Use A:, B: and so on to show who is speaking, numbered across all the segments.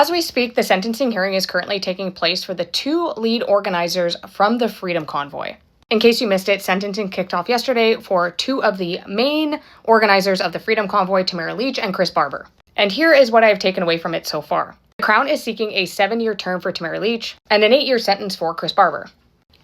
A: As we speak, the sentencing hearing is currently taking place for the 2 lead organizers from the Freedom Convoy. In case you missed it, sentencing kicked off yesterday for 2 of the main organizers of the Freedom Convoy, Tamara Lich and Barber. And here is what I have taken away from it so far. The Crown is seeking a 7-year term for Tamara Lich and an 8-year sentence for Barber.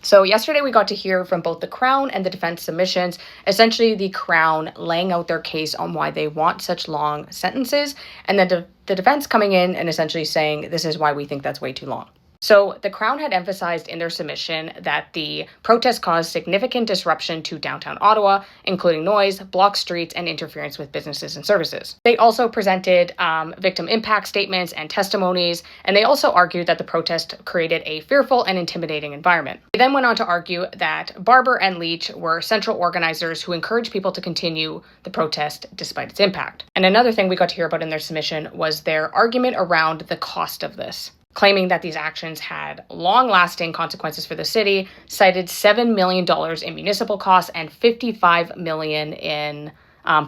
A: So yesterday we got to hear from both the Crown and the defense submissions, essentially the Crown laying out their case on why they want such long sentences, and then the defense coming in and essentially saying this is why we think that's way too long. So the Crown had emphasized in their submission that the protest caused significant disruption to downtown Ottawa, including noise, blocked streets, and interference with businesses and services. They also presented victim impact statements and testimonies, and they also argued that the protest created a fearful and intimidating environment. They then went on to argue that Barber and Lich were central organizers who encouraged people to continue the protest despite its impact. And another thing we got to hear about in their submission was their argument around the cost of this, claiming that these actions had long-lasting consequences for the city, cited $7 million in municipal costs and $55 million in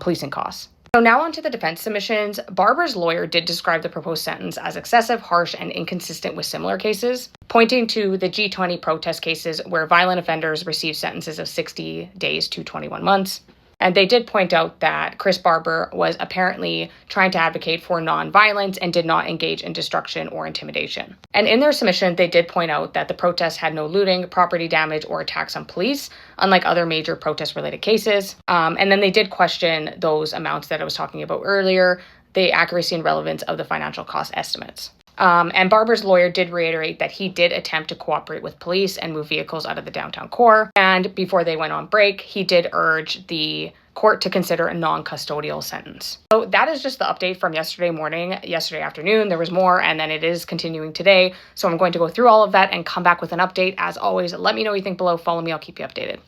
A: policing costs. So now on to the defense submissions. Barber's lawyer did describe the proposed sentence as excessive, harsh, and inconsistent with similar cases, pointing to the G20 protest cases where violent offenders received sentences of 60 days to 21 months. And they did point out that Barber was apparently trying to advocate for non-violence and did not engage in destruction or intimidation. And in their submission, they did point out that the protests had no looting, property damage, or attacks on police, unlike other major protest-related cases. And then they did question those amounts that I was talking about earlier, the accuracy and relevance of the financial cost estimates. And Barber's lawyer did reiterate that he did attempt to cooperate with police and move vehicles out of the downtown core. And before they went on break, he did urge the court to consider a non-custodial sentence. So that is just the update from yesterday morning, yesterday afternoon. There was more, and then it is continuing today. So I'm going to go through all of that and come back with an update. As always, let me know what you think below. Follow me. I'll keep you updated.